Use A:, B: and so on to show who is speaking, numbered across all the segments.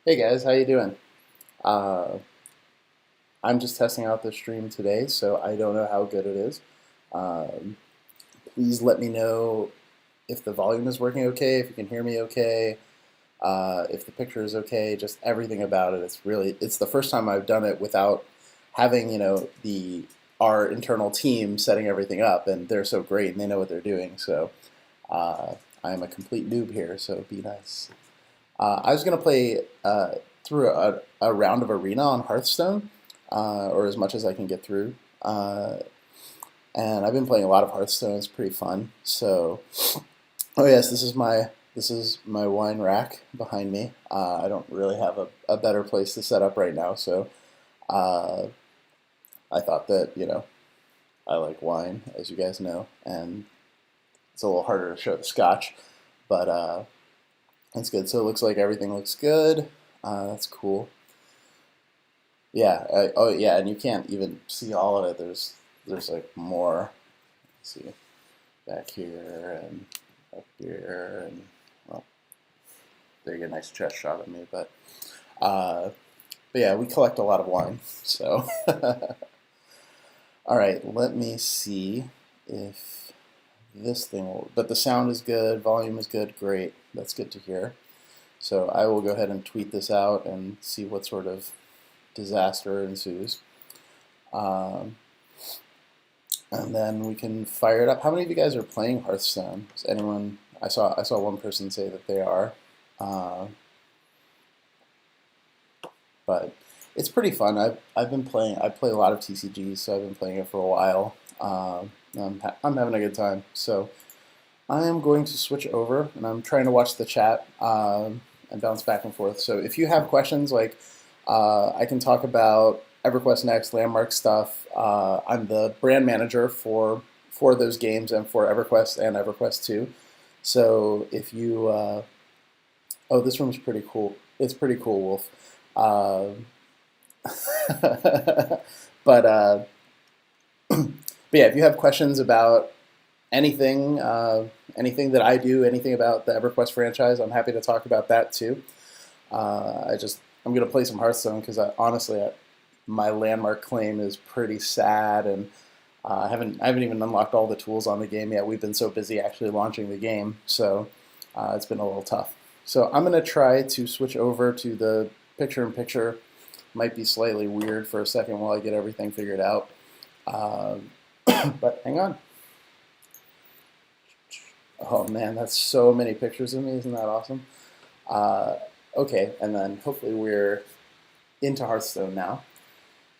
A: Hey guys, how you doing? Uh, I'm just testing out the stream today, so I don't know how good it is. Um, Please let me know if the volume is working okay, if you can hear me okay, if the picture is okay, just everything about it. It's the first time I've done it without having, our internal team setting everything up, and they're so great and they know what they're doing. So uh, I'm a complete noob here, so be nice. I was going to play through a round of Arena on Hearthstone, or as much as I can get through. And I've been playing a lot of Hearthstone. It's pretty fun. So, oh yes, this is my wine rack behind me. I don't really have a better place to set up right now, so uh, I thought that I like wine, as you guys know, and it's a little harder to show the Scotch, but that's good. So it looks like everything looks good. That's cool. Yeah. Oh, yeah. And you can't even see all of it. There's like more. Let's see, back here and up here, and well, there you get a nice chest shot of me. Uh, but yeah, we collect a lot of wine. So, all right. Let me see if this thing will. But the sound is good. Volume is good. Great. That's good to hear. So I will go ahead and tweet this out and see what sort of disaster ensues. Um, and then we can fire it up. How many of you guys are playing Hearthstone? Is anyone? I saw one person say that they are, uh, but it's pretty fun. I've been playing. I play a lot of TCGs, so I've been playing it for a while. I'm having a good time. So I am going to switch over, and I'm trying to watch the chat and bounce back and forth. So if you have questions, like I can talk about EverQuest Next, Landmark stuff. I'm the brand manager for those games and for EverQuest and EverQuest 2. So if you, oh, this room's pretty cool. It's pretty cool, Wolf. Um but but yeah, if you have questions about anything, anything that I do, anything about the EverQuest franchise, I'm happy to talk about that too. I'm gonna play some Hearthstone because honestly, my landmark claim is pretty sad, and I haven't even unlocked all the tools on the game yet. We've been so busy actually launching the game, so it's been a little tough. So I'm gonna try to switch over to the picture-in-picture. Might be slightly weird for a second while I get everything figured out, uh, but hang on. Oh man, that's so many pictures of me. Isn't that awesome? Uh, okay, and then hopefully we're into Hearthstone now,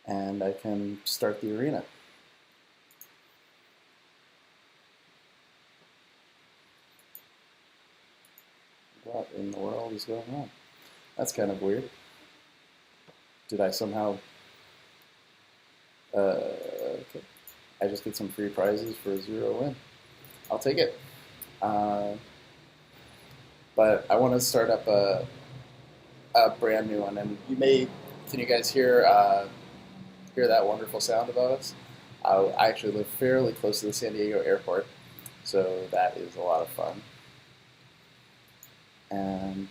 A: and I can start the arena. What in the world is going on? That's kind of weird. Did I somehow? Okay. I just get some free prizes for a 0 win. I'll take it. Uh, but I want to start up a brand new one, and can you guys hear that wonderful sound above us? I actually live fairly close to the San Diego airport, so that is a lot of fun. And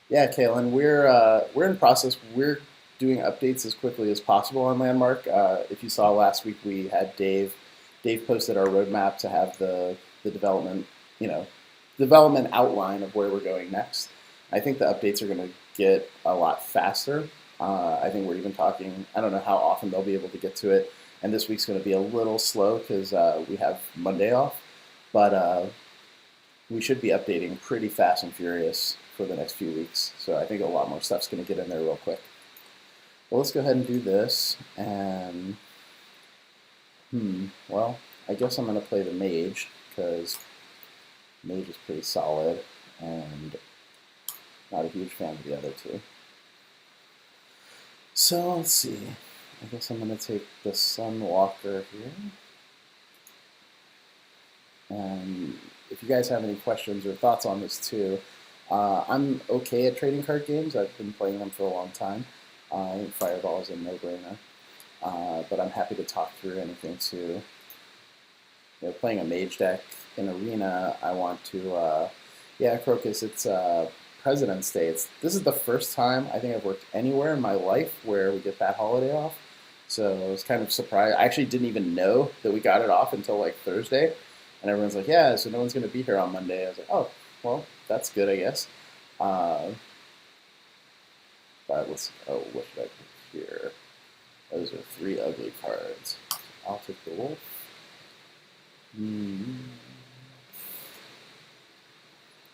A: yeah, Kaylin, we're in process. We're doing updates as quickly as possible on Landmark. If you saw last week, we had Dave. Dave posted our roadmap to have the development, you know, development outline of where we're going next. I think the updates are going to get a lot faster. I think we're even talking. I don't know how often they'll be able to get to it, and this week's going to be a little slow because we have Monday off. But we should be updating pretty fast and furious for the next few weeks. So I think a lot more stuff's going to get in there real quick. Well, let's go ahead and do this. And, well, I guess I'm going to play the mage because mage is pretty solid and not a huge fan of the other two. So let's see. I guess I'm going to take the Sunwalker here. And if you guys have any questions or thoughts on this too, I'm okay at trading card games. I've been playing them for a long time. I think Fireball is a no-brainer, but I'm happy to talk through anything too. Playing a mage deck in Arena, I want to Yeah, Crocus, it's President's Day. This is the first time I think I've worked anywhere in my life where we get that holiday off. So I was kind of surprised. I actually didn't even know that we got it off until like Thursday. And everyone's like, yeah, so no one's going to be here on Monday. I was like, oh, well, that's good, I guess. Uh, but oh, what should I put here? Those are three ugly cards. I'll take the wolf. Hmm.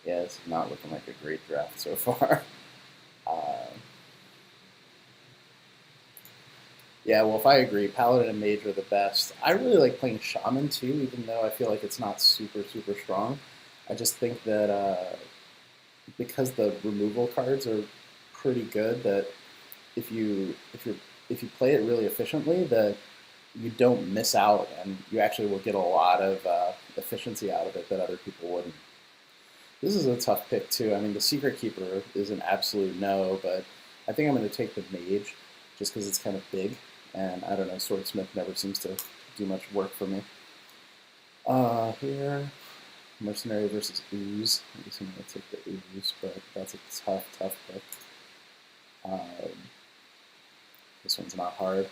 A: Yeah, it's not looking like a great draft so far. Uh, yeah, well, if I agree, Paladin and Mage are the best. I really like playing Shaman too, even though I feel like it's not super, super strong. I just think that because the removal cards are pretty good, that if you if you if you play it really efficiently, that you don't miss out, and you actually will get a lot of efficiency out of it that other people wouldn't. This is a tough pick too. I mean, the Secret Keeper is an absolute no, but I think I'm going to take the Mage just because it's kind of big, and I don't know, Swordsmith never seems to do much work for me. Here, Mercenary versus Ooze. I guess I'm going to take the Ooze, but that's a tough, tough pick. This one's not hard.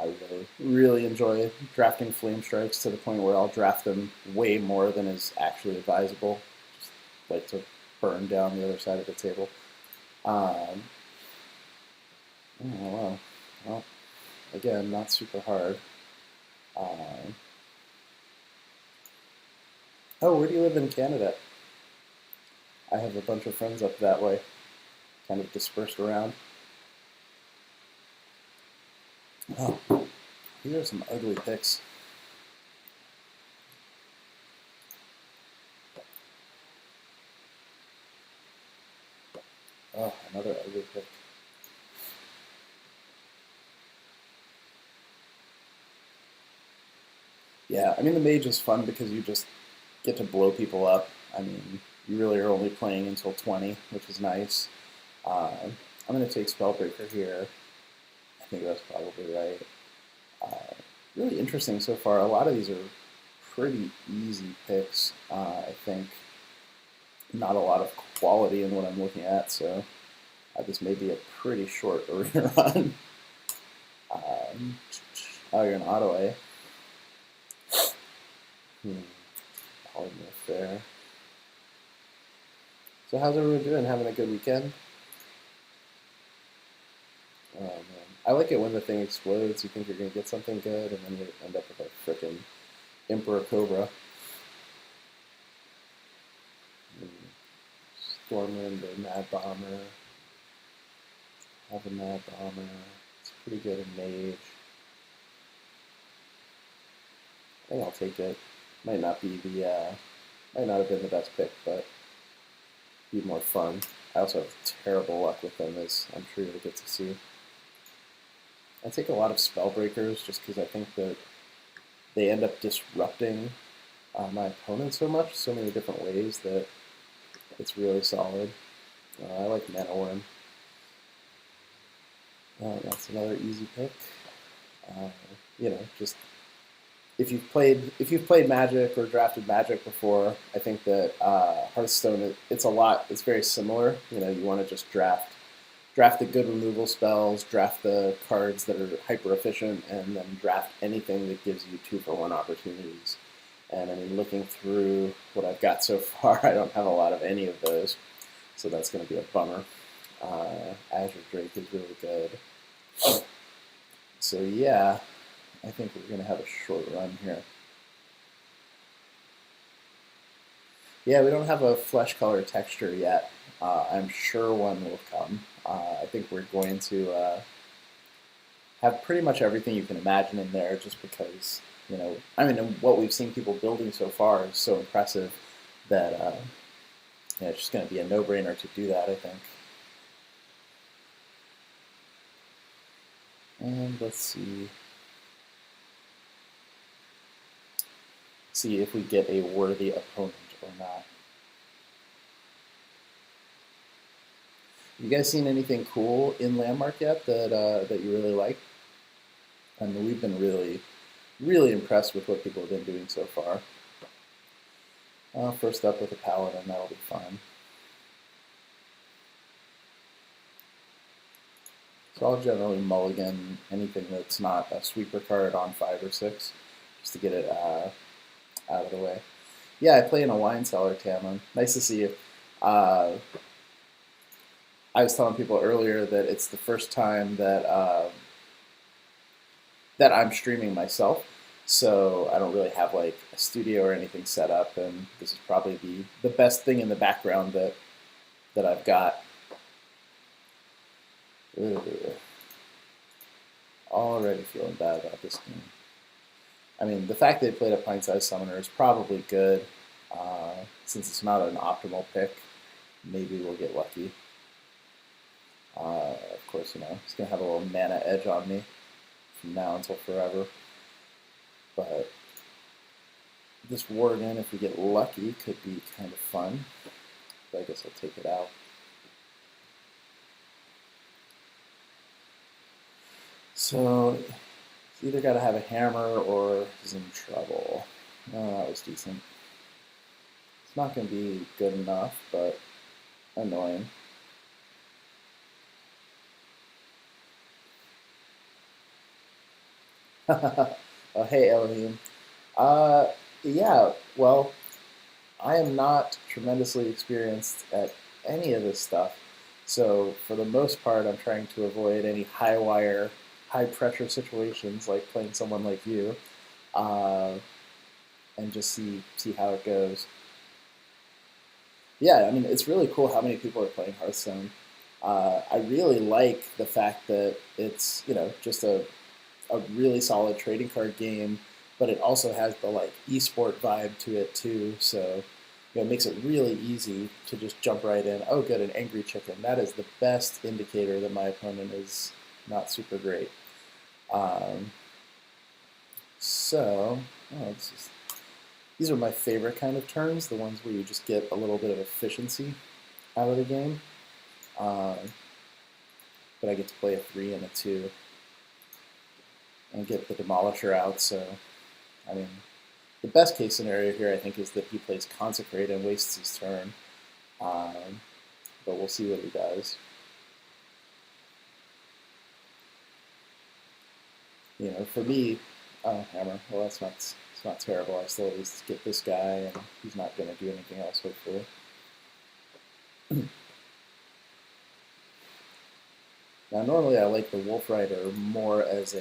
A: I really, really enjoy drafting Flame Strikes to the point where I'll draft them way more than is actually advisable. Just like to burn down the other side of the table. Oh, well, again, not super hard. Oh, where do you live in Canada? I have a bunch of friends up that way, kind of dispersed around. Oh, these are some ugly picks. Oh, another ugly pick. Yeah, I mean, the Mage is fun because you just get to blow people up. I mean, you really are only playing until 20, which is nice. I'm going to take Spellbreaker here. I think that's probably right. Really interesting so far. A lot of these are pretty easy picks. I think not a lot of quality in what I'm looking at, so this may be a pretty short arena run. Oh, you're an auto A. Polymorph there. So how's everyone doing? Having a good weekend? Oh man, I like it when the thing explodes. You think you're gonna get something good, and then you end up with a frickin' Emperor Cobra. Stormwind or Mad Bomber. Have a Mad Bomber. It's pretty good in Mage. I think I'll take it. Might not have been the best pick, but be more fun. I also have terrible luck with them, as I'm sure you'll get to see. I take a lot of Spellbreakers just because I think that they end up disrupting my opponent so many different ways that it's really solid. I like Mana Worm. That's another easy pick. Just if you've played Magic or drafted Magic before, I think that Hearthstone it's very similar. You want to just draft the good removal spells, draft the cards that are hyper efficient, and then draft anything that gives you 2-for-1 opportunities. And I mean, looking through what I've got so far, I don't have a lot of any of those, so that's going to be a bummer. Azure Drake is really good. So yeah, I think we're going to have a short run here. Yeah, we don't have a flesh color texture yet. I'm sure one will come. I think we're going to have pretty much everything you can imagine in there just because, what we've seen people building so far is so impressive that it's just going to be a no-brainer to do that, I think. And let's see if we get a worthy opponent or not. You guys seen anything cool in Landmark yet that you really like? I mean, we've been really, really impressed with what people have been doing so far. First up with a paladin, that'll be fun. So I'll generally mulligan anything that's not a sweeper card on 5 or 6, just to get it out of the way. Yeah, I play in a wine cellar, Tamlin. Nice to see you. I was telling people earlier that it's the first time that I'm streaming myself, so I don't really have like a studio or anything set up, and this is probably the best thing in the background that I've got. Ugh. Already feeling bad about this game. I mean, the fact they played a pint-sized summoner is probably good. Since it's not an optimal pick, maybe we'll get lucky. Of course, it's going to have a little mana edge on me from now until forever. But this Worgen, if we get lucky, could be kind of fun. But I guess I'll take it out. So he's either got to have a hammer or he's in trouble. Oh, that was decent. It's not going to be good enough, but annoying. Oh, hey, Elohim. Yeah, well, I am not tremendously experienced at any of this stuff. So for the most part, I'm trying to avoid any high wire, high pressure situations like playing someone like you, and just see how it goes. Yeah, I mean, it's really cool how many people are playing Hearthstone. I really like the fact that it's just a really solid trading card game, but it also has the like esport vibe to it too. So it makes it really easy to just jump right in. Oh, good, an angry chicken. That is the best indicator that my opponent is not super great. So, these are my favorite kind of turns, the ones where you just get a little bit of efficiency out of the game. But I get to play a 3 and a 2 and get the Demolisher out. So, I mean, the best case scenario here, I think, is that he plays Consecrate and wastes his turn. But we'll see what he does. For me, Hammer. Well, it's not terrible. I still at least get this guy, and he's not going to do anything else, hopefully. Now, normally I like the Wolf Rider more as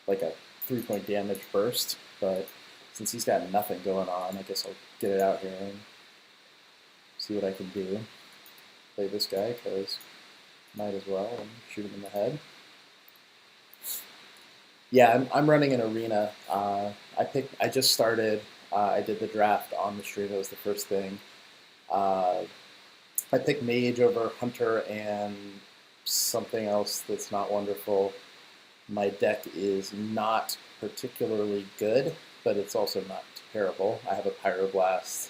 A: like a 3-point damage burst, but since he's got nothing going on, I guess I'll get it out here and see what I can do. Play this guy, because might as well, and shoot him in the head. Yeah, I'm running an arena. I just started. I did the draft on the stream. It was the first thing. I picked Mage over Hunter and something else that's not wonderful. My deck is not particularly good, but it's also not terrible. I have a Pyroblast.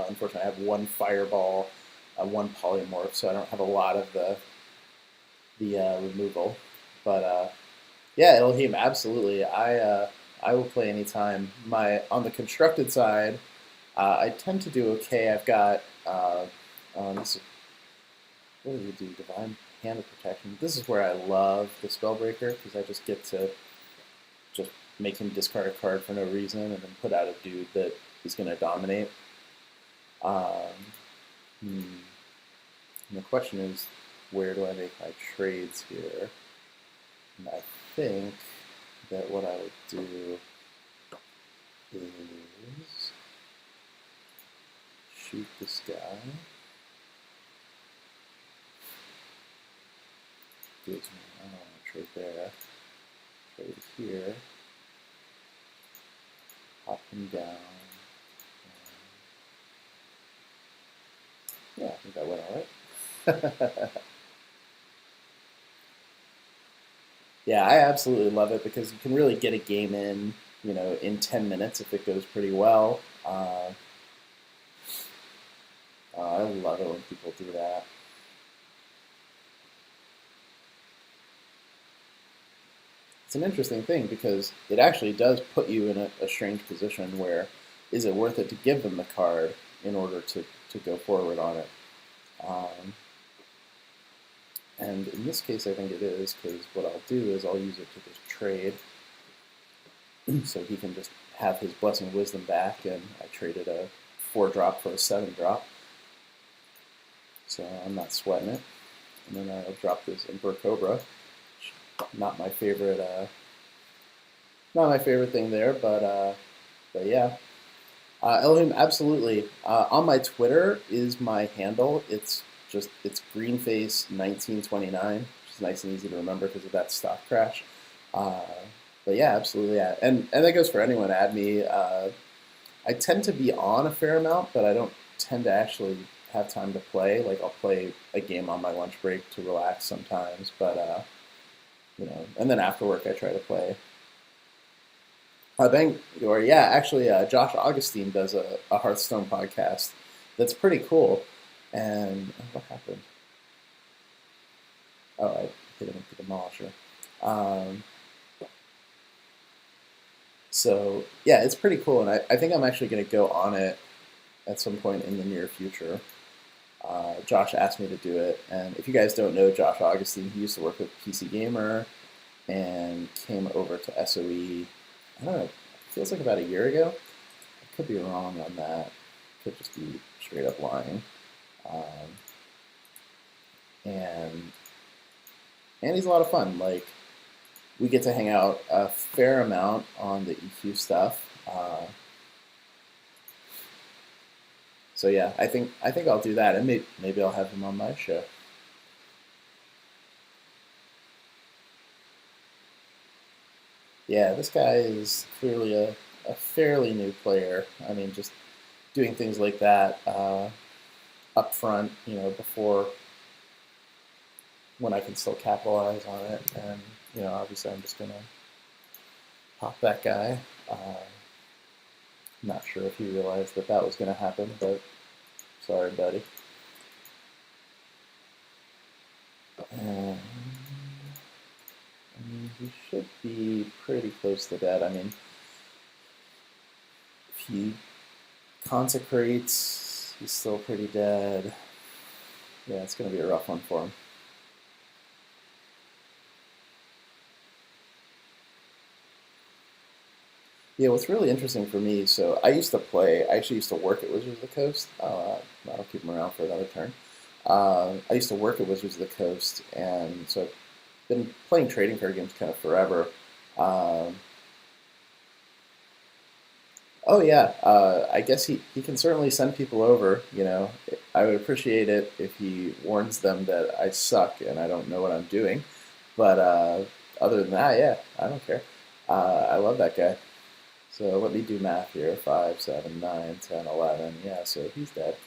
A: Unfortunately, I have one Fireball, one Polymorph, so I don't have a lot of the removal. But yeah, Elohim, absolutely. I will play anytime. On the constructed side, I tend to do okay. I've got what do we do? Divine Hand of Protection. This is where I love the Spellbreaker, because I just get to just make him discard a card for no reason and then put out a dude that is going to dominate. And the question is, where do I make my trades here? And I think that what I would do is shoot this guy. Gives me, I don't want to trade there. Trade here. Hop him down. Yeah, I think that went alright. Yeah, I absolutely love it, because you can really get a game in 10 minutes if it goes pretty well. I love it when people do that. It's an interesting thing, because it actually does put you in a strange position where is it worth it to give them the card in order to go forward on it? And in this case, I think it is, because what I'll do is I'll use it to just trade, so he can just have his Blessing of Wisdom back, and I traded a 4-drop for a 7-drop, so I'm not sweating it. And then I'll drop this Emperor Cobra. Not my favorite thing there, but yeah. Elohim, absolutely. On my Twitter is my handle. It's Greenface1929, which is nice and easy to remember because of that stock crash. But yeah, absolutely. Yeah. And that goes for anyone. Add me. I tend to be on a fair amount, but I don't tend to actually have time to play. Like, I'll play a game on my lunch break to relax sometimes, but and then after work I try to play. Yeah, actually, Josh Augustine does a Hearthstone podcast that's pretty cool. And what happened? Oh, I hit him with the Demolisher. So yeah, it's pretty cool, and I think I'm actually going to go on it at some point in the near future. Josh asked me to do it, and if you guys don't know Josh Augustine, he used to work with PC Gamer and came over to SOE, I don't know, it feels like about a year ago. I could be wrong on that. Could just be straight up lying. And he's a lot of fun. Like, we get to hang out a fair amount on the EQ stuff. So yeah, I think I'll do that, and maybe I'll have him on my show. Yeah, this guy is clearly a fairly new player. I mean, just doing things like that up front, before, when I can still capitalize on it. And obviously I'm just gonna pop that guy. Not sure if he realized that was gonna happen, but sorry, buddy. And I mean, he should be pretty close to dead. I mean, if he consecrates, he's still pretty dead. Yeah, it's gonna be a rough one for him. Yeah, what's really interesting for me, so I actually used to work at Wizards of the Coast. I'll keep him around for another turn. I used to work at Wizards of the Coast, and so I've been playing trading card games kind of forever. Oh yeah, I guess he can certainly send people over. I would appreciate it if he warns them that I suck and I don't know what I'm doing. But other than that, yeah, I don't care. I love that guy. So let me do math here. 5, 7, 9, 10, 11. Yeah, so he's dead.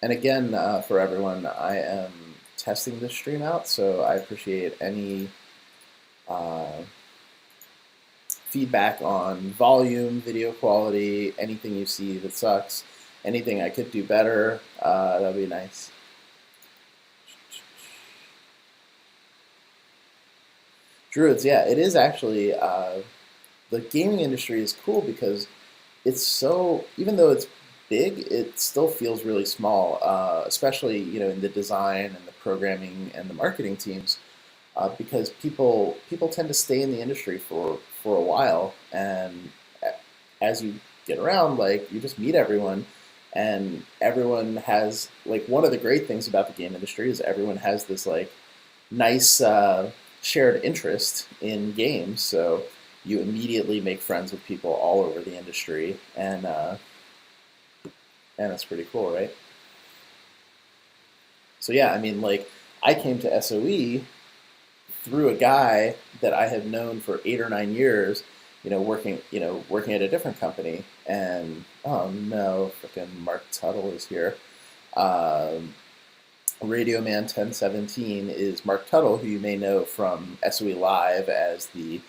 A: And again, for everyone, I am testing this stream out, so I appreciate any feedback on volume, video quality, anything you see that sucks, anything I could do better. That'd be nice. Druids, yeah, it is actually, the gaming industry is cool because it's so, even though it's big, it still feels really small, especially, in the design and the programming and the marketing teams, because people tend to stay in the industry for a while, and as you get around, like, you just meet everyone, and everyone has, like, one of the great things about the game industry is everyone has this, like, nice shared interest in games, so you immediately make friends with people all over the industry, and it's pretty cool, right? So yeah, I mean, like, I came to SOE through a guy that I had known for 8 or 9 years, working at a different company, and oh no, freaking Mark Tuttle is here. Radio Man 1017 is Mark Tuttle, who you may know from SOE Live as the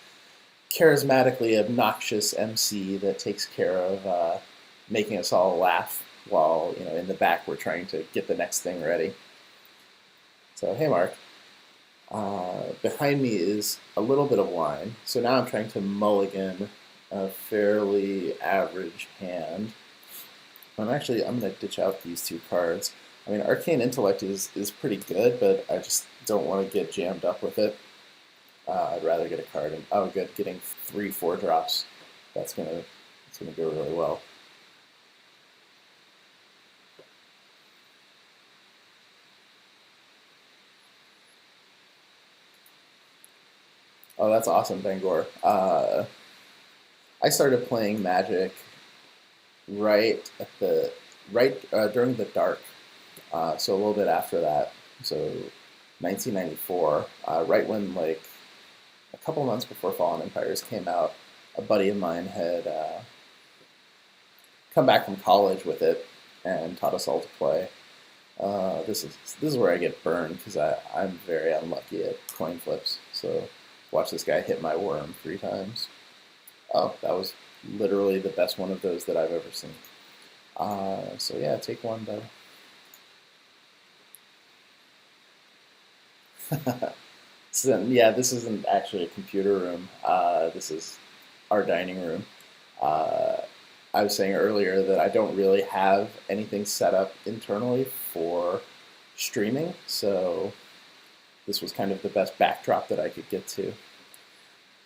A: charismatically obnoxious MC that takes care of making us all laugh while, in the back we're trying to get the next thing ready. So, hey, Mark. Behind me is a little bit of wine. So now I'm trying to mulligan a fairly average hand. I'm going to ditch out these two cards. I mean, Arcane Intellect is pretty good, but I just don't want to get jammed up with it. I'd rather get a card. And, oh, good, getting 3/4 drops. That's gonna go really well. Oh, that's awesome, Bangor. I started playing Magic right at the during the dark, so a little bit after that. So 1994, right when like a couple months before Fallen Empires came out, a buddy of mine had come back from college with it and taught us all to play. This is where I get burned because I'm very unlucky at coin flips. So watch this guy hit my worm 3 times. Oh, that was literally the best one of those that I've ever seen. So yeah, take one though. So, yeah, this isn't actually a computer room. This is our dining room. Uh, I was saying earlier that I don't really have anything set up internally for streaming, so this was kind of the best backdrop that I could get to.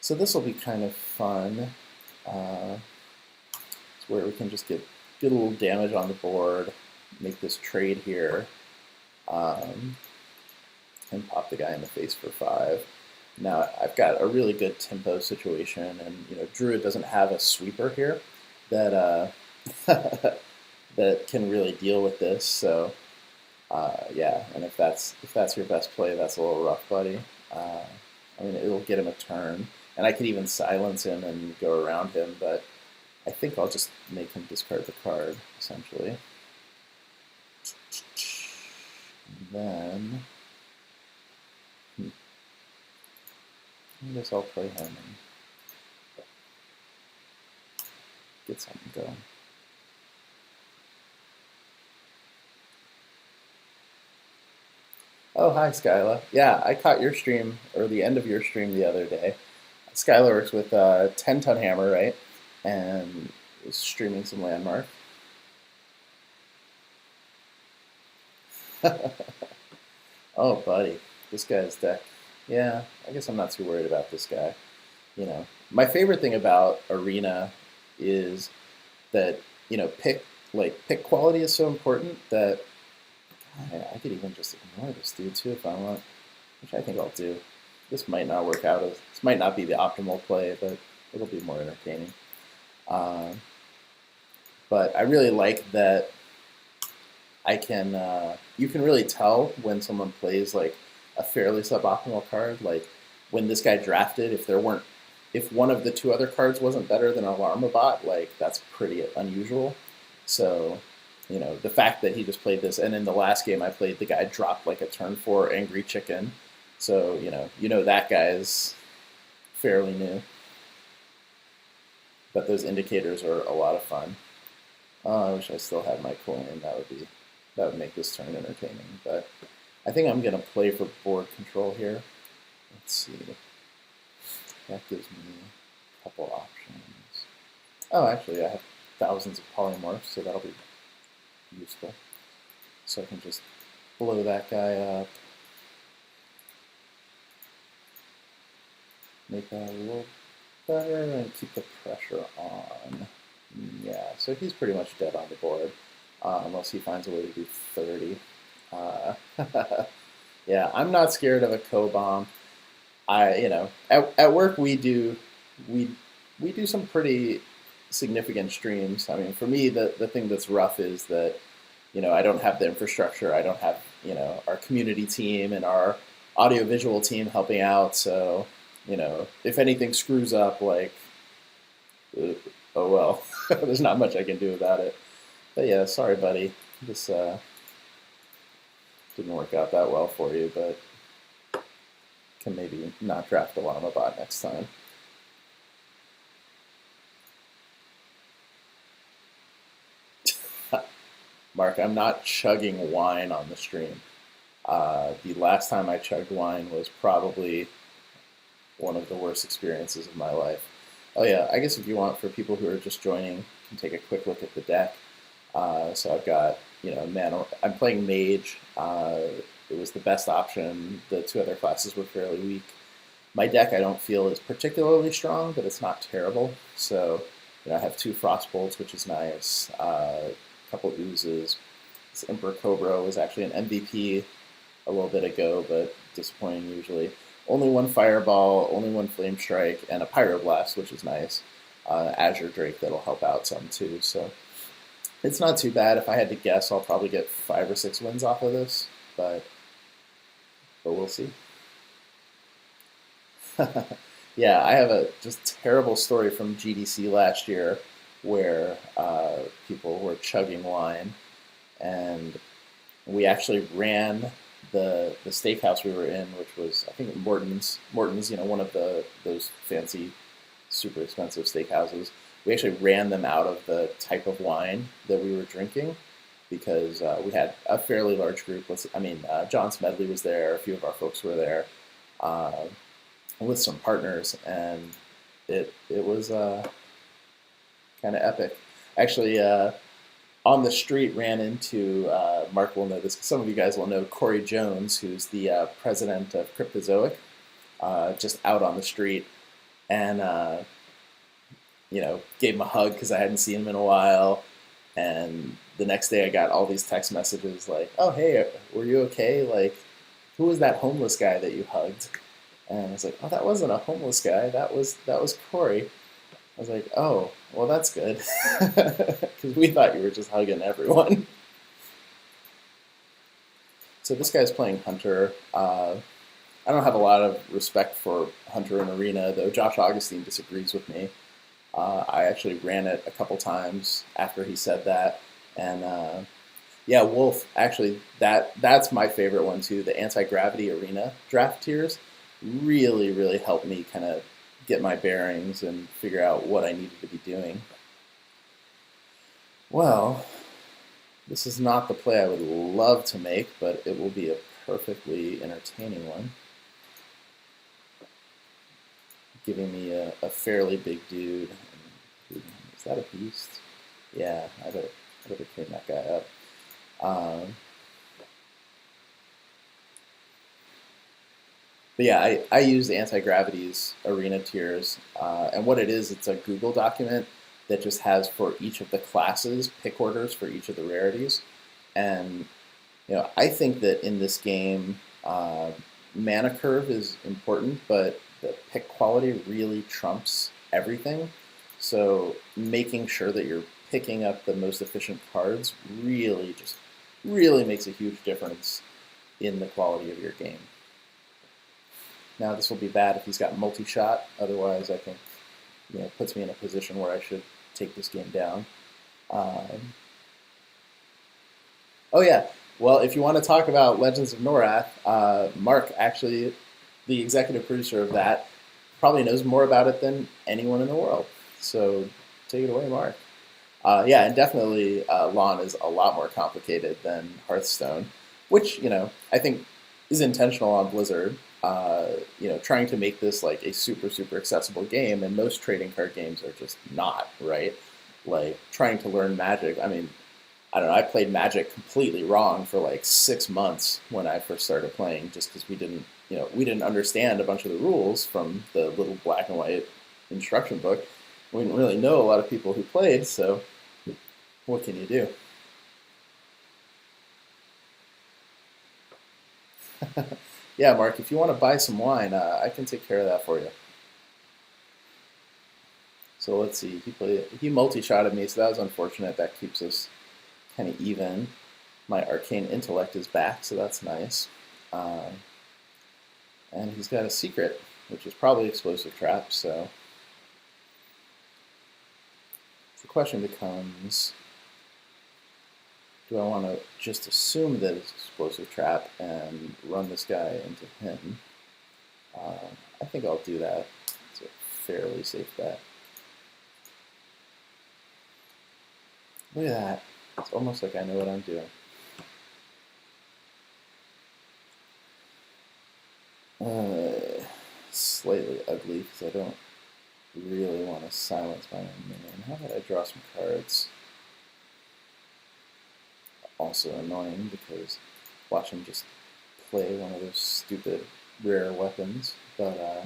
A: So this will be kind of fun. It's where we can just get a little damage on the board, make this trade here, and pop the guy in the face for 5. Now I've got a really good tempo situation, and Druid doesn't have a sweeper here that that can really deal with this. So yeah, and if that's your best play, that's a little rough, buddy. I mean, it'll get him a turn, and I could even silence him and go around him, but I think I'll just make him discard the card essentially. And then I guess I'll play him and get something going. Oh, hi, Skyla. Yeah, I caught your stream, or the end of your stream the other day. Skyla works with 10 Ton Hammer, right? And was streaming some Landmark. Oh, buddy, this guy's deck. Yeah, I guess I'm not too worried about this guy. My favorite thing about Arena is that pick quality is so important that I could even just ignore this dude too if I want, which I think I'll do. This might not work out. This might not be the optimal play, but it'll be more entertaining. But I really like that you can really tell when someone plays like a fairly suboptimal card. Like when this guy drafted, if one of the 2 other cards wasn't better than Alarmabot, like that's pretty unusual. So, the fact that he just played this, and in the last game I played, the guy dropped like a turn 4 Angry Chicken. So, that guy is fairly new. But those indicators are a lot of fun. Oh, I wish I still had my coin. That would make this turn entertaining. But I think I'm gonna play for board control here. Let's see. That gives me a couple options. Oh, actually, I have thousands of polymorphs, so that'll be useful. So I can just blow that guy up. Make that a little better and keep the pressure on. Yeah, so he's pretty much dead on the board, unless he finds a way to do 30. Yeah, I'm not scared of a co-bomb. At work we do some pretty significant streams. I mean, for me, the thing that's rough is that I don't have the infrastructure. I don't have our community team and our audiovisual team helping out. So if anything screws up, like oh well, there's not much I can do about it. But yeah, sorry, buddy. This didn't work out that well for you, but can maybe not draft a Llama-bot next time. Mark, I'm not chugging wine on the stream. The last time I chugged wine was probably one of the worst experiences of my life. Oh yeah, I guess if you want, for people who are just joining, you can take a quick look at the deck. So I've got, I'm playing mage. It was the best option. The two other classes were fairly weak. My deck I don't feel is particularly strong, but it's not terrible. So, I have two Frostbolts, which is nice. A couple Oozes. This Emperor Cobra was actually an MVP a little bit ago, but disappointing usually. Only one Fireball, only one Flame Strike, and a Pyroblast, which is nice. Azure Drake that'll help out some too. So it's not too bad. If I had to guess, I'll probably get 5 or 6 wins off of this, but we'll see. Yeah, I have a just terrible story from GDC last year where people were chugging wine, and we actually ran the steakhouse we were in, which was I think Morton's. Morton's, one of those fancy, super expensive steakhouses. We actually ran them out of the type of wine that we were drinking because we had a fairly large group. John Smedley was there. A few of our folks were there. With some partners, and it was kind of epic. Actually, on the street ran into, Mark will know this, some of you guys will know Corey Jones, who's the president of Cryptozoic, just out on the street, and gave him a hug because I hadn't seen him in a while. And the next day I got all these text messages like, "Oh, hey, were you okay? Like, who was that homeless guy that you hugged?" And I was like, "Oh, that wasn't a homeless guy. That was Corey." I was like, "Oh, well, that's good," because we thought you were just hugging everyone. So this guy's playing Hunter. I don't have a lot of respect for Hunter in Arena, though Josh Augustine disagrees with me. I actually ran it a couple times after he said that, and yeah, Wolf. Actually, that's my favorite one too. The anti-gravity arena draft tiers really, really helped me kind of get my bearings and figure out what I needed to be doing. Well, this is not the play I would love to make, but it will be a perfectly entertaining one. Giving me a fairly big dude. Is that a beast? Yeah, I better clean that guy up. But yeah, I use the anti-gravities arena tiers, and what it is, it's a Google document that just has for each of the classes pick orders for each of the rarities, and I think that in this game, mana curve is important, but the pick quality really trumps everything. So making sure that you're picking up the most efficient cards really makes a huge difference in the quality of your game. Now this will be bad if he's got multi-shot. Otherwise, I think puts me in a position where I should take this game down. Oh yeah. Well, if you want to talk about Legends of Norath, Mark, actually, the executive producer of that, probably knows more about it than anyone in the world. So take it away, Mark. Yeah, and definitely Lawn is a lot more complicated than Hearthstone, which, I think is intentional on Blizzard. Trying to make this like a super, super accessible game, and most trading card games are just not, right? Like trying to learn Magic. I mean, I don't know, I played Magic completely wrong for like 6 months when I first started playing, just because we didn't understand a bunch of the rules from the little black and white instruction book. We didn't really know a lot of people who played, so what can you do? Yeah, Mark, if you want to buy some wine, I can take care of that for you. So let's see. He multi-shotted me, so that was unfortunate. That keeps us kind of even. My arcane intellect is back, so that's nice. And he's got a secret, which is probably explosive trap. So the question becomes: do I want to just assume that it's explosive trap and run this guy into him? I think I'll do that. It's a fairly safe bet. Look at that. It's almost like I know what I'm doing. Slightly ugly because I don't really want to silence my own minion. How about I draw some cards? Also annoying because watch him just play one of those stupid rare weapons. But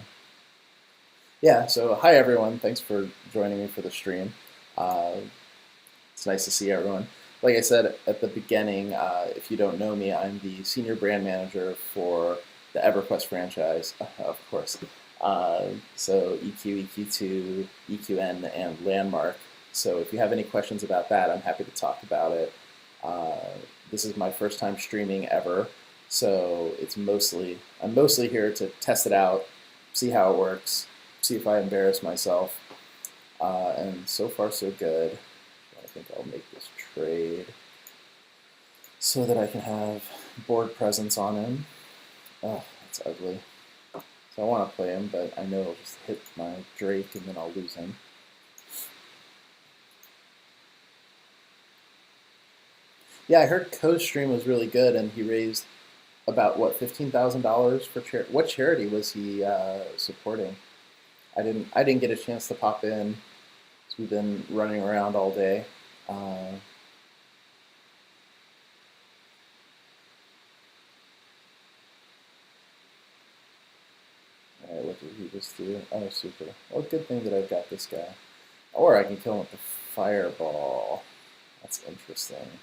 A: yeah, so hi everyone. Thanks for joining me for the stream. It's nice to see everyone. Like I said at the beginning, if you don't know me, I'm the senior brand manager for the EverQuest franchise, of course. So EQ, EQ2, EQN, and Landmark. So if you have any questions about that, I'm happy to talk about it. This is my first time streaming ever, so I'm mostly here to test it out, see how it works, see if I embarrass myself, and so far so good. I think I'll make this trade so that I can have board presence on him. Oh, that's ugly. So I want to play him, but I know he'll just hit my Drake and then I'll lose him. Yeah, I heard Ko's stream was really good, and he raised about what, $15,000 for charity. What charity was he supporting? I didn't get a chance to pop in. So we've been running around all day. All right, what did he just do? Oh, super. Well, good thing that I've got this guy. Or I can kill him with the fireball. That's interesting.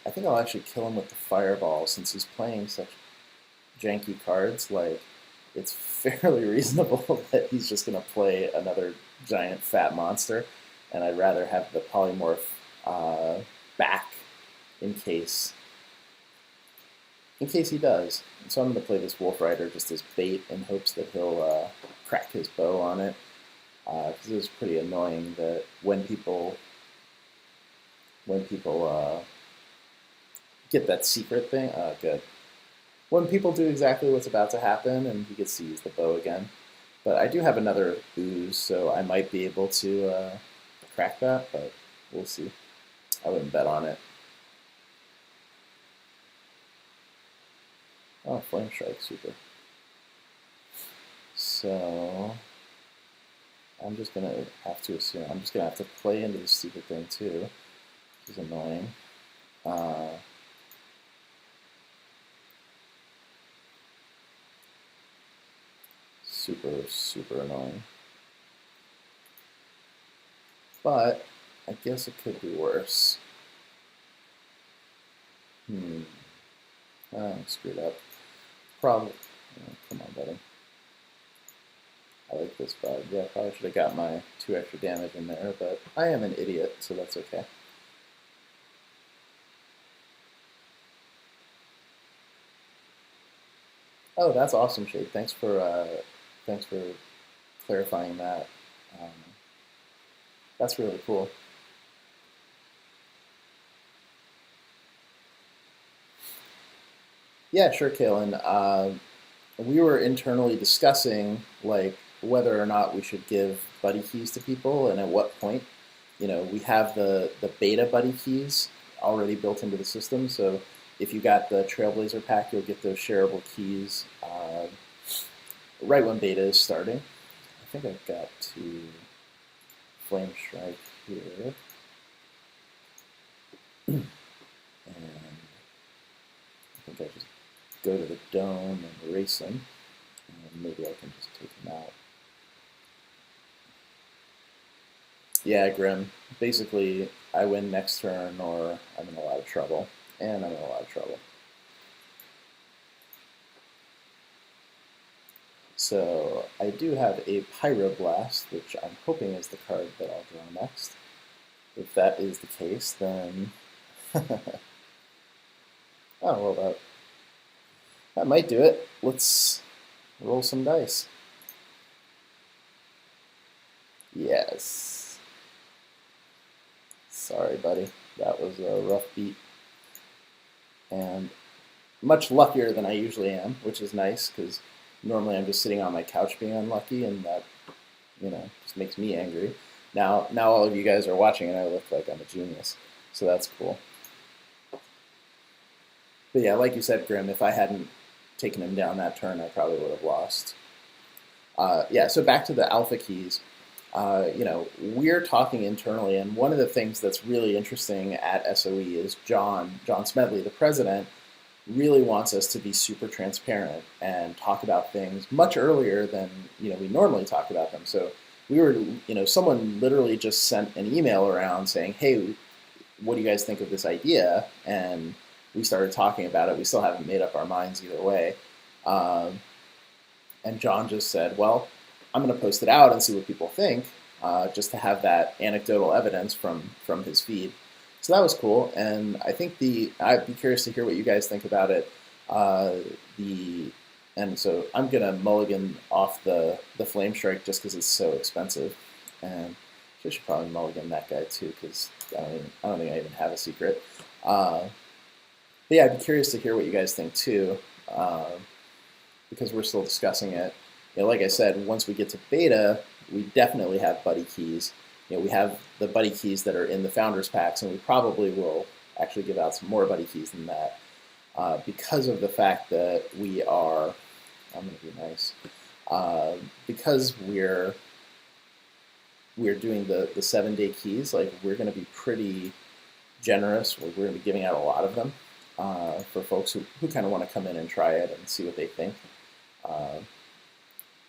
A: I think I'll actually kill him with the fireball since he's playing such janky cards. Like, it's fairly reasonable that he's just going to play another giant fat monster, and I'd rather have the polymorph back in case he does. And so I'm going to play this Wolf Rider just as bait in hopes that he'll crack his bow on it. Because it was pretty annoying that when people get that secret thing, good. When people do exactly what's about to happen, and he gets to use the bow again. But I do have another ooze, so I might be able to crack that, but we'll see. I wouldn't bet on it. Oh, Flame Strike, super. So I'm just going to have to assume, I'm just going to have to play into this stupid thing too, which is annoying. Super, super annoying. But I guess it could be worse. I'm screwed up. Probably. Oh, come on, buddy. I like this bug. Yeah, probably should have got my 2 extra damage in there, but I am an idiot, so that's okay. Oh, that's awesome, Shade. Thanks for clarifying that. That's really cool. Yeah, sure, Kalen. We were internally discussing like whether or not we should give buddy keys to people, and at what point. You know, we have the beta buddy keys already built into the system. So if you got the Trailblazer pack, you'll get those shareable keys right when beta is starting. I think I've got to Flame Strike here. And I think I just go to the dome and erase him. And maybe I can just take him out. Yeah, Grim. Basically, I win next turn or I'm in a lot of trouble. And I'm in a lot of trouble. So I do have a Pyroblast, which I'm hoping is the card that I'll draw next. If that is the case, then... oh, well, that might do it. Let's roll some dice. Yes. Sorry, buddy. That was a rough beat. And much luckier than I usually am, which is nice, because normally I'm just sitting on my couch being unlucky, and that, you know, just makes me angry. Now all of you guys are watching, and I look like I'm a genius, so that's cool. But yeah, like you said, Grim, if I hadn't taken him down that turn, I probably would have lost. Yeah, so back to the alpha keys. We're talking internally, and one of the things that's really interesting at SOE is John Smedley, the president, really wants us to be super transparent and talk about things much earlier than we normally talk about them. So we were, someone literally just sent an email around saying, "Hey, what do you guys think of this idea?" And we started talking about it. We still haven't made up our minds either way. And John just said, "Well, I'm going to post it out and see what people think, just to have that anecdotal evidence from his feed." So that was cool, and I think I'd be curious to hear what you guys think about it. And so I'm gonna mulligan off the Flame Strike just because it's so expensive, and I should probably mulligan that guy too because I don't think I even have a secret. But yeah, I'd be curious to hear what you guys think too, because we're still discussing it. Like I said, once we get to beta, we definitely have buddy keys. We have the buddy keys that are in the founders packs, and we probably will actually give out some more buddy keys than that, because of the fact that we are. I'm going to be nice, because we're doing the 7-day keys. Like, we're going to be pretty generous. We're going to be giving out a lot of them for folks who kind of want to come in and try it and see what they think.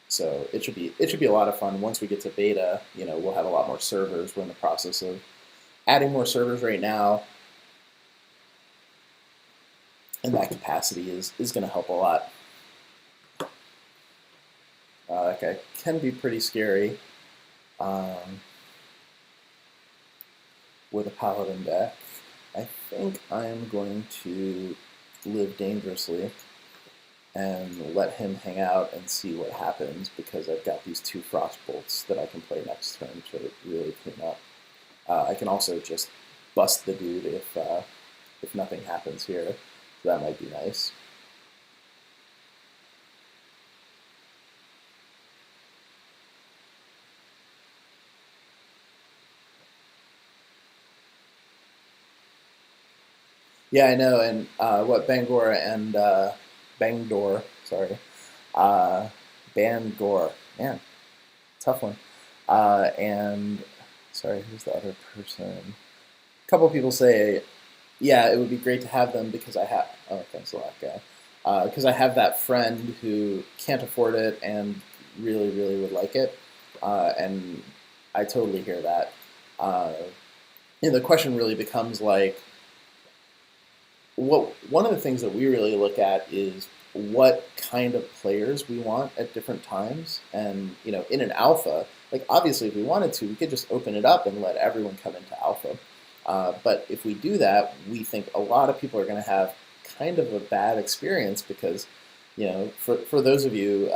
A: So it should be a lot of fun. Once we get to beta, we'll have a lot more servers. We're in the process of adding more servers right now, and that capacity is going to help a lot. That guy can be pretty scary with a paladin deck. I think I'm going to live dangerously and let him hang out and see what happens, because I've got these 2 Frostbolts that I can play next turn to really clean up. I can also just bust the dude if nothing happens here, so that might be nice. Yeah, I know, and what Bangor, sorry, Bangor, man, tough one. And sorry, who's the other person? A couple people say, yeah, it would be great to have them because I have. Oh, thanks a lot, guy. Because I have that friend who can't afford it and really, really would like it, and I totally hear that. The question really becomes like, one of the things that we really look at is what kind of players we want at different times. And in an alpha, like, obviously if we wanted to, we could just open it up and let everyone come into alpha. But if we do that, we think a lot of people are going to have kind of a bad experience because, for those of you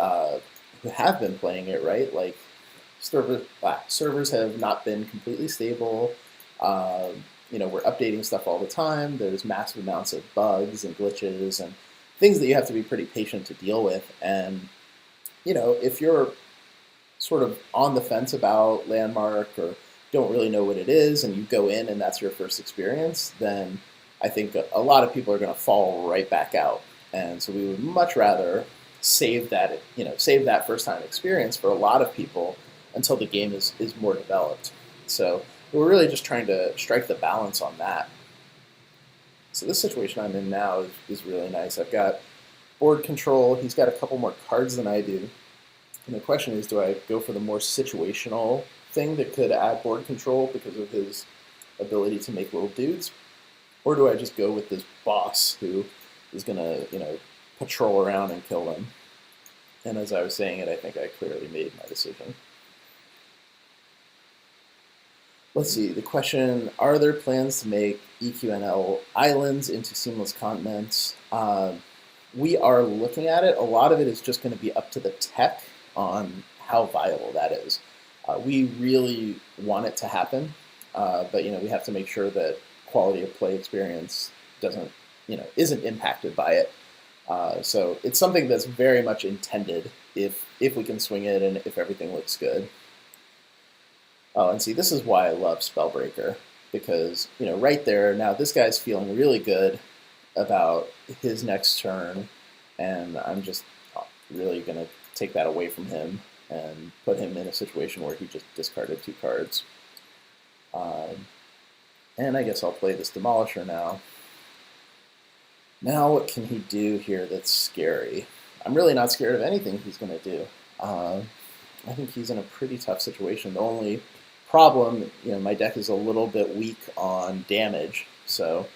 A: who have been playing it, right, like, servers have not been completely stable. We're updating stuff all the time. There's massive amounts of bugs and glitches and things that you have to be pretty patient to deal with. And, if you're sort of on the fence about Landmark or don't really know what it is and you go in and that's your first experience, then I think a lot of people are going to fall right back out. And so we would much rather save that first time experience for a lot of people until the game is more developed. So we're really just trying to strike the balance on that. So this situation I'm in now is really nice. I've got board control. He's got a couple more cards than I do. And the question is, do I go for the more situational thing that could add board control because of his ability to make little dudes? Or do I just go with this boss who is going to, patrol around and kill them? And as I was saying it, I think I clearly made my decision. Let's see, the question, are there plans to make EQNL islands into seamless continents? We are looking at it. A lot of it is just going to be up to the tech on how viable that is. We really want it to happen, but we have to make sure that quality of play experience isn't impacted by it. So it's something that's very much intended if we can swing it and if everything looks good. Oh, and see, this is why I love Spellbreaker, because, right there, now this guy's feeling really good about his next turn, and I'm just really going to take that away from him and put him in a situation where he just discarded 2 cards. And I guess I'll play this Demolisher now. Now what can he do here that's scary? I'm really not scared of anything he's going to do. I think he's in a pretty tough situation. The only problem, my deck is a little bit weak on damage, so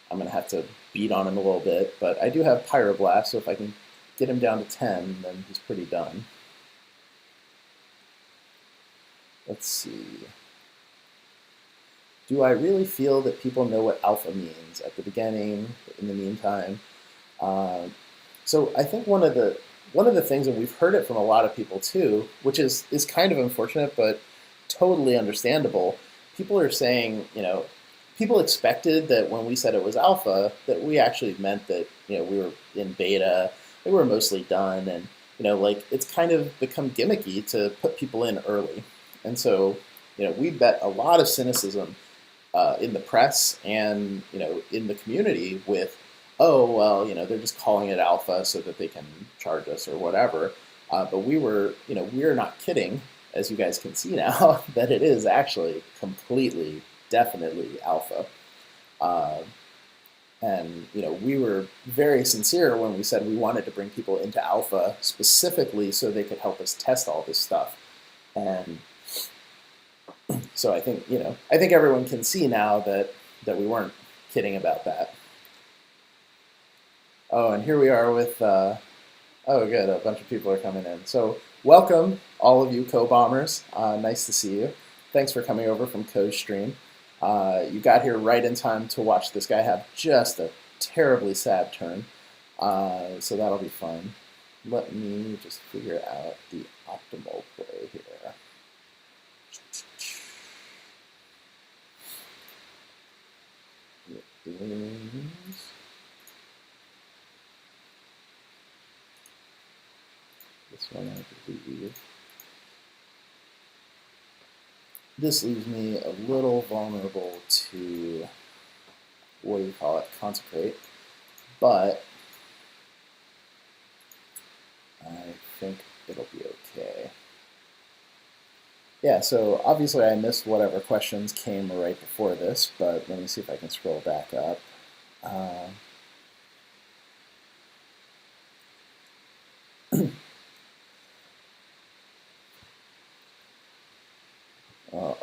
A: I'm going to have to beat on him a little bit. But I do have Pyroblast, so if I can get him down to 10, then he's pretty done. Let's see. Do I really feel that people know what alpha means at the beginning, in the meantime? So I think one of the things, and we've heard it from a lot of people too, which is kind of unfortunate, but totally understandable. People are saying, people expected that when we said it was alpha, that we actually meant that, we were in beta, they were mostly done, and, it's kind of become gimmicky to put people in early. And so, we bet a lot of cynicism in the press and, in the community with, oh, well, they're just calling it alpha so that they can charge us or whatever. But we're not kidding, as you guys can see now, that it is actually completely, definitely alpha. And we were very sincere when we said we wanted to bring people into alpha specifically so they could help us test all this stuff. And so I think everyone can see now that we weren't kidding about that. Oh, and here we are with, oh good, a bunch of people are coming in. So welcome, all of you co-bombers. Nice to see you. Thanks for coming over from Co's stream. You got here right in time to watch this guy have just a terribly sad turn. So that'll be fun. Let me just figure out the optimal play here. This one, I believe. This leaves me a little vulnerable to, what do you call it, consecrate, but I think it'll be okay. Yeah, so obviously I missed whatever questions came right before this, but let me see if I can scroll back up.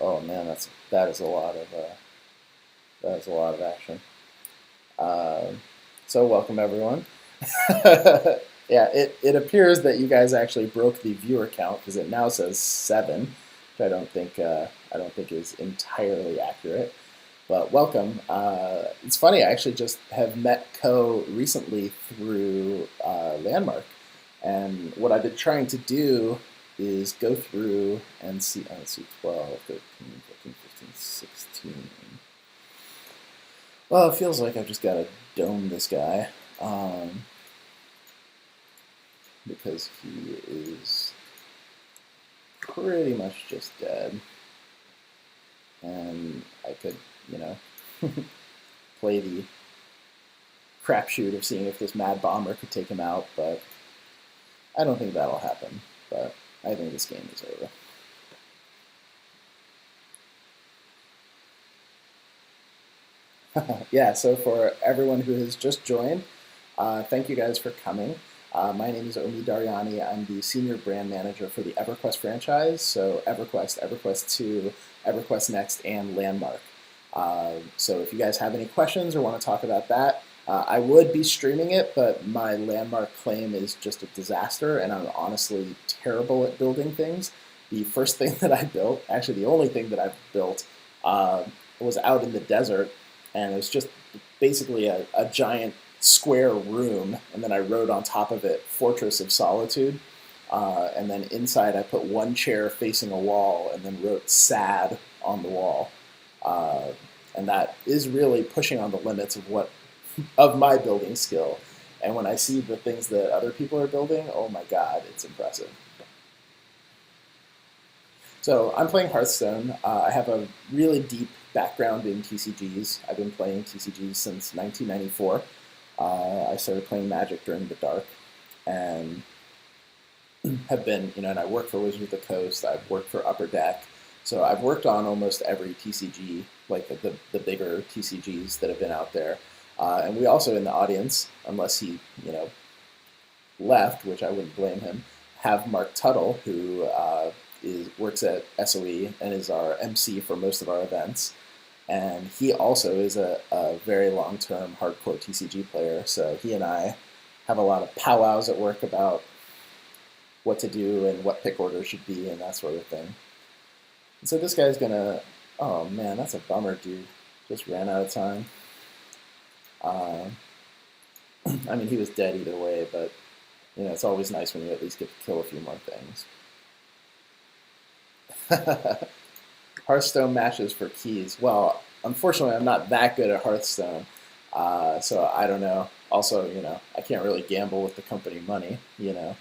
A: Oh man, that is a lot of action. So welcome everyone. Yeah, it appears that you guys actually broke the viewer count because it now says 7. Which I don't think is entirely accurate, but welcome. It's funny, I actually just have met Co recently through Landmark, and what I've been trying to do is go through and see, let's see, 12, 13, 14, 15, 16. Well, it feels like I've just got to dome this guy, because he is pretty much just dead, and I could, play the crapshoot of seeing if this Mad Bomber could take him out, but I don't think that'll happen, but I think this game is over. Yeah, so for everyone who has just joined, thank you guys for coming. My name is Omi Daryani. I'm the Senior Brand Manager for the EverQuest franchise, so EverQuest, EverQuest 2, EverQuest Next, and Landmark. So if you guys have any questions or want to talk about that, I would be streaming it, but my Landmark claim is just a disaster, and I'm honestly terrible at building things. The first thing that I built, actually the only thing that I've built, was out in the desert, and it was just basically a giant square room, and then I wrote on top of it Fortress of Solitude, and then inside I put one chair facing a wall and then wrote sad on the wall, and that is really pushing on the limits of my building skill. And when I see the things that other people are building, oh my god, it's impressive. So I'm playing Hearthstone. I have a really deep background in TCGs. I've been playing TCGs since 1994. I started playing Magic during the dark. and have been, and I work for Wizards of the Coast, I've worked for Upper Deck, so I've worked on almost every TCG, like the bigger TCGs that have been out there. And we also in the audience, unless he, left, which I wouldn't blame him, have Mark Tuttle, who works at SOE and is our MC for most of our events. And he also is a very long-term hardcore TCG player, so he and I have a lot of powwows at work about what to do and what pick order should be and that sort of thing. And so this guy's gonna, oh man, that's a bummer, dude. Just ran out of time. I mean, he was dead either way, but it's always nice when you at least get to kill a few more things. Hearthstone matches for keys. Well, unfortunately, I'm not that good at Hearthstone, so I don't know. Also, I can't really gamble with the company money, and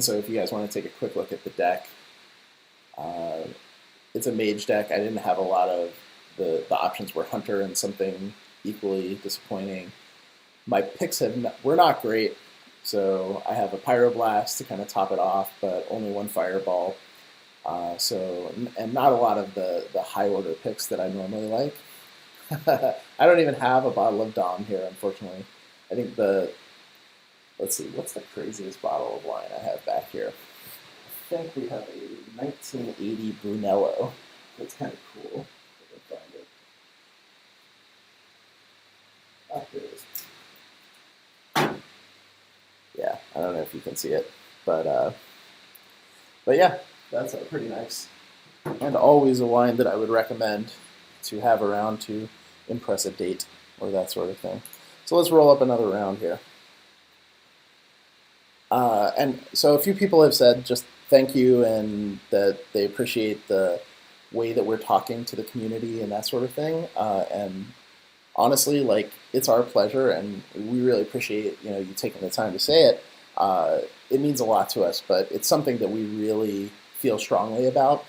A: so if you guys want to take a quick look at the deck, it's a mage deck. I didn't have a lot of the options were Hunter and something equally disappointing. My picks were not great, so I have a Pyroblast to kind of top it off, but only one Fireball. And not a lot of the high order picks that I normally like. I don't even have a bottle of Dom here, unfortunately. I think let's see, what's the craziest bottle of wine I have back here? I think we have a 1980 Brunello. That's kind of cool. If I can find it. Oh, here it is. Yeah, I don't know if you can see it, but yeah, that's pretty nice. And always a wine that I would recommend to have around to impress a date or that sort of thing. So let's roll up another round here. And so a few people have said just thank you and that they appreciate the way that we're talking to the community and that sort of thing. And honestly, it's our pleasure, and we really appreciate you taking the time to say it. It means a lot to us, but it's something that we really feel strongly about.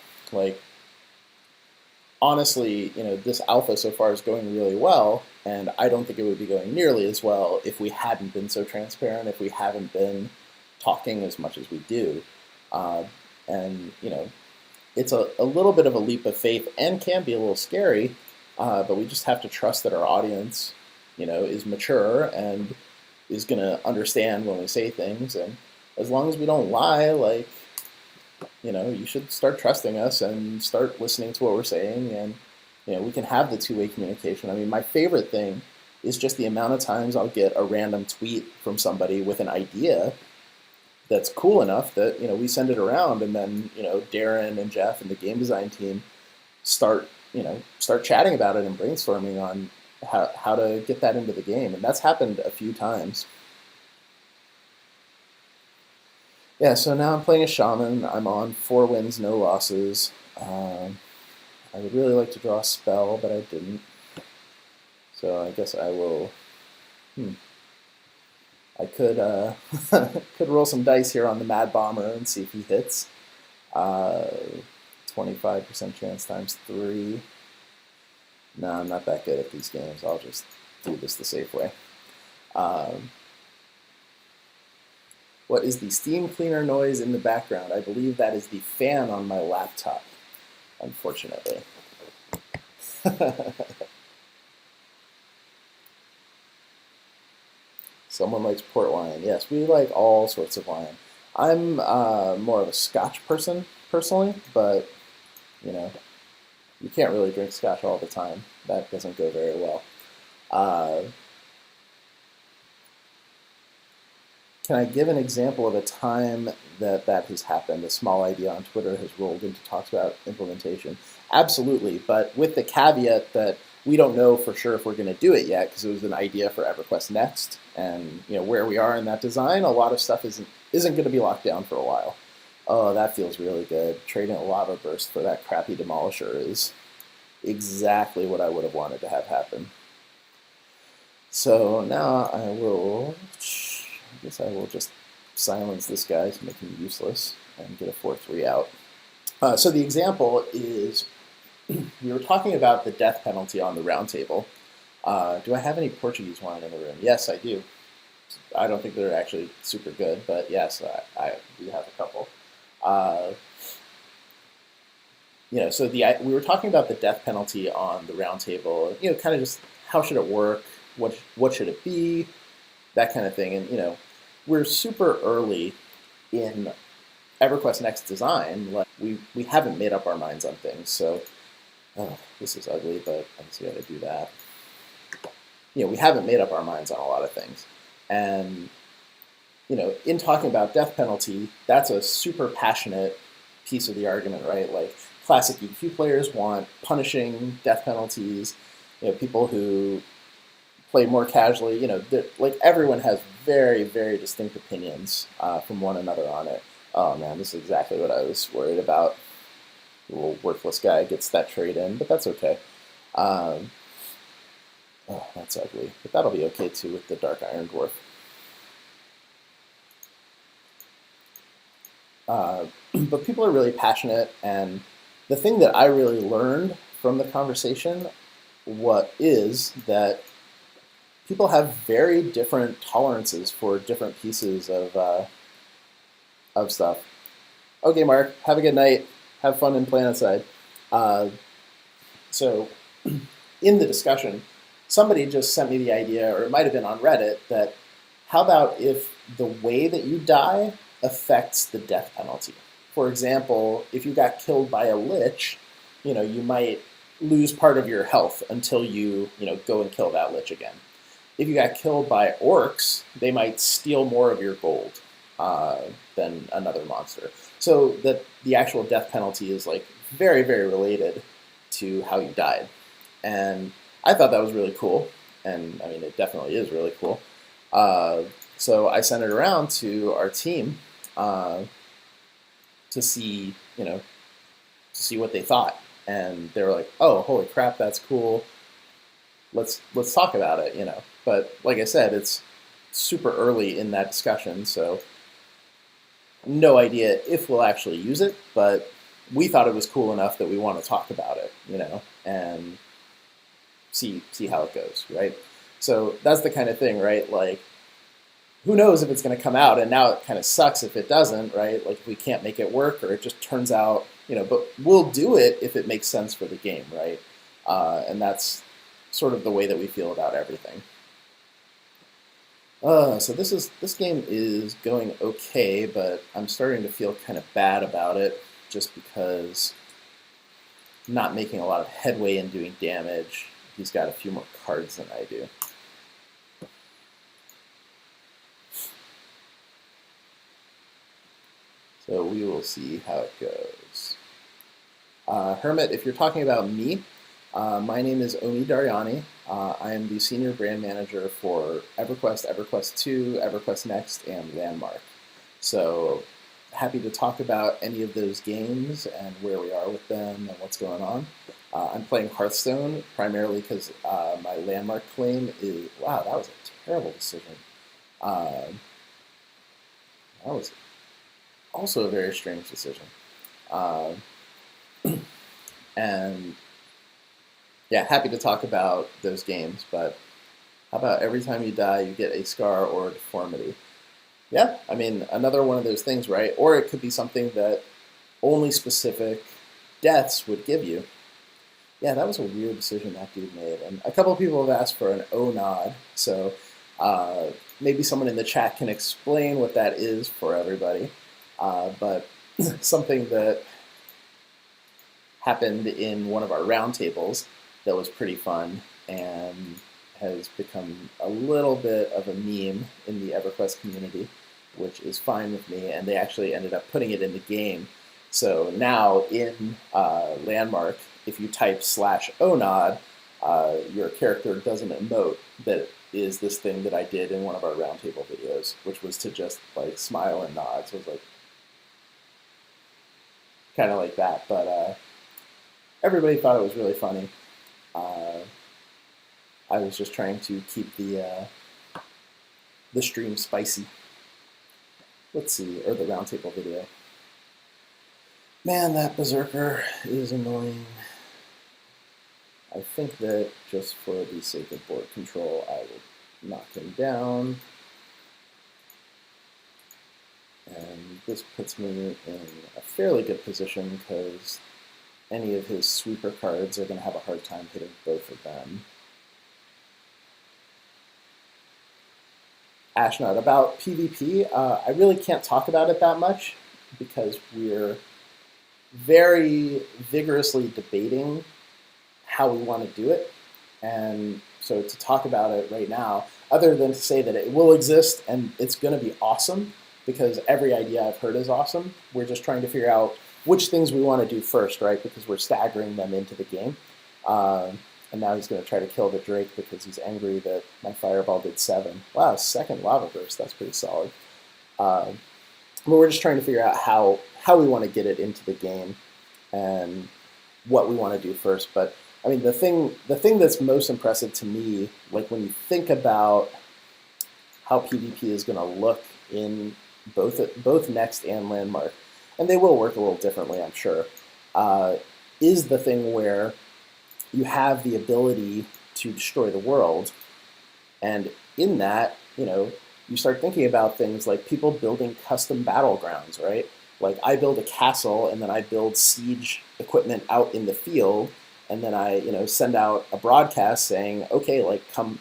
A: Honestly, this alpha so far is going really well, and I don't think it would be going nearly as well if we hadn't been so transparent, if we haven't been talking as much as we do. And it's a little bit of a leap of faith and can be a little scary, but we just have to trust that our audience, is mature and is going to understand when we say things. And as long as we don't lie, you should start trusting us and start listening to what we're saying, and we can have the two-way communication. I mean, my favorite thing is just the amount of times I'll get a random tweet from somebody with an idea that's cool enough that we send it around, and then Darren and Jeff and the game design team start chatting about it and brainstorming on how to get that into the game, and that's happened a few times. Yeah, so now I'm playing a shaman. I'm on 4 wins, no losses. I would really like to draw a spell, but I didn't. So I guess I will. I could could roll some dice here on the Mad Bomber and see if he hits. 25% chance times 3. No, I'm not that good at these games. I'll just do this the safe way. What is the steam cleaner noise in the background? I believe that is the fan on my laptop, unfortunately. Someone likes port wine. Yes, we like all sorts of wine. I'm more of a Scotch person, personally, but, you can't really drink Scotch all the time. That doesn't go very well. Can I give an example of a time that has happened? A small idea on Twitter has rolled into talks about implementation. Absolutely, but with the caveat that we don't know for sure if we're going to do it yet, because it was an idea for EverQuest Next, and where we are in that design, a lot of stuff isn't going to be locked down for a while. Oh, that feels really good. Trading a lava burst for that crappy demolisher is exactly what I would have wanted to have happen. So now I guess I will just silence this guy to make him useless and get a 4-3 out. So the example is, we were talking about the death penalty on the round table, Do I have any Portuguese wine in the room? Yes, I do. I don't think they're actually super good, but yes, I do have a couple. Uh, so we were talking about the death penalty on the roundtable. Kind of just how should it work? What should it be? That kind of thing. And we're super early in EverQuest Next design. Like we haven't made up our minds on things. So this is ugly, but I can see how to do that. We haven't made up our minds on a lot of things, and in talking about death penalty, that's a super passionate piece of the argument, right? Like classic EQ players want punishing death penalties. People who play more casually, like everyone has very, very distinct opinions from one another on it. Oh man, this is exactly what I was worried about. The little worthless guy gets that trade in, but that's okay. Oh, that's ugly, but that'll be okay too with the Dark Iron Dwarf. But people are really passionate, and the thing that I really learned from the conversation is that people have very different tolerances for different pieces of stuff. Okay, Mark, have a good night. Have fun in Planetside. So, in the discussion, somebody just sent me the idea, or it might have been on Reddit, that how about if the way that you die affects the death penalty? For example, if you got killed by a lich, you might lose part of your health until you go and kill that lich again. If you got killed by orcs, they might steal more of your gold than another monster. So that the actual death penalty is like very, very related to how you died. And I thought that was really cool. And I mean, it definitely is really cool. So I sent it around to our team to see, what they thought. And they were like, "Oh, holy crap, that's cool. Let's talk about it." But like I said, it's super early in that discussion, so no idea if we'll actually use it. But we thought it was cool enough that we want to talk about it, and see how it goes, right? So that's the kind of thing, right? Like, who knows if it's going to come out, and now it kind of sucks if it doesn't, right? Like if we can't make it work, or it just turns out, but we'll do it if it makes sense for the game, right? And that's sort of the way that we feel about everything. So this game is going okay, but I'm starting to feel kind of bad about it, just because I'm not making a lot of headway in doing damage. He's got a few more cards than I do. So we will see how it goes. Hermit, if you're talking about me, my name is Omi Daryani. I am the Senior Brand Manager for EverQuest, EverQuest 2, EverQuest Next, and Landmark. So happy to talk about any of those games and where we are with them and what's going on. I'm playing Hearthstone primarily because my Landmark claim is... Wow, that was a terrible decision. That was also a very strange decision. And yeah, happy to talk about those games, but how about every time you die, you get a scar or a deformity? Yeah, I mean, another one of those things, right? Or it could be something that only specific deaths would give you. Yeah, that was a weird decision that dude made. And a couple of people have asked for an O nod, so maybe someone in the chat can explain what that is for everybody. But something that happened in one of our roundtables that was pretty fun and has become a little bit of a meme in the EverQuest community, which is fine with me, and they actually ended up putting it in the game. So now in Landmark, if you type /onod, your character does an emote that is this thing that I did in one of our roundtable videos, which was to just like smile and nod. So it was like kind of like that, but everybody thought it was really funny. I was just trying to keep the stream spicy. Let's see, or the roundtable video. Man, that berserker is annoying. I think that just for the sake of board control, I will knock him down. And this puts me in a fairly good position because any of his sweeper cards are going to have a hard time hitting both of them. Ashnut, about PvP, I really can't talk about it that much because we're very vigorously debating how we want to do it. And so to talk about it right now, other than to say that it will exist and it's going to be awesome, because every idea I've heard is awesome, we're just trying to figure out which things we want to do first, right? Because we're staggering them into the game. And now he's going to try to kill the Drake because he's angry that my Fireball did 7. Wow, second Lava Burst, that's pretty solid. But we're just trying to figure out how we want to get it into the game and what we want to do first. But I mean, the thing that's most impressive to me, like when you think about how PvP is going to look in both Next and Landmark, and they will work a little differently, I'm sure, is the thing where you have the ability to destroy the world, and in that, you start thinking about things like people building custom battlegrounds, right? Like I build a castle, and then I build siege equipment out in the field, and then I, send out a broadcast saying, okay, like come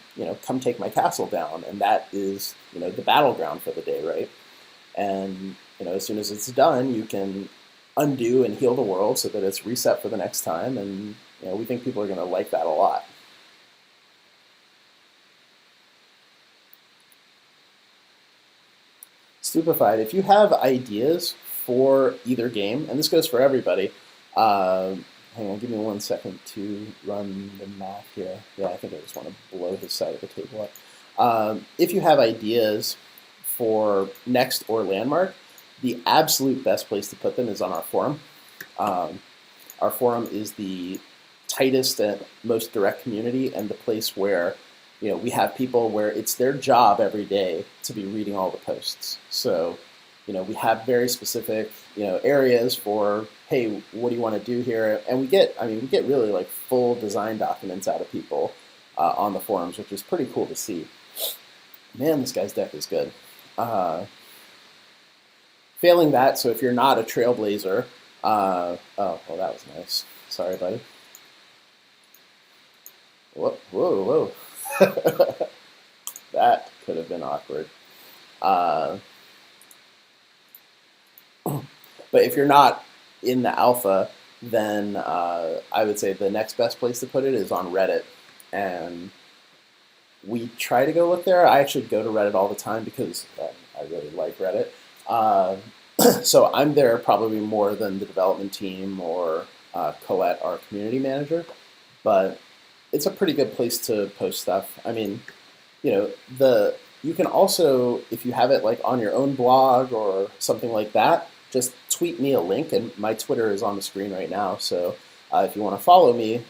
A: take my castle down, and that is, the battleground for the day, right? And as soon as it's done, you can undo and heal the world so that it's reset for the next time, and we think people are going to like that a lot. Stupefied, if you have ideas for either game, and this goes for everybody, hang on, give me 1 second to run the math here. Yeah, I think I just want to blow his side of the table up. If you have ideas for Next or Landmark, the absolute best place to put them is on our forum. Our forum is the tightest and most direct community, and the place where we have people where it's their job every day to be reading all the posts. So we have very specific areas for, hey, what do you want to do here? And we get really like full design documents out of people on the forums, which is pretty cool to see. Man, this guy's deck is good. Failing that, so if you're not a Trailblazer, oh, well, that was nice. Sorry, buddy. Whoa, whoa, whoa. That could have been awkward. But if you're not in the alpha, then I would say the next best place to put it is on Reddit. And we try to go look there. I actually go to Reddit all the time because I really like Reddit. So I'm there probably more than the development team or Colette, our community manager. But it's a pretty good place to post stuff. I mean, you can also, if you have it like on your own blog or something like that, just tweet me a link, and my Twitter is on the screen right now. So if you want to follow me,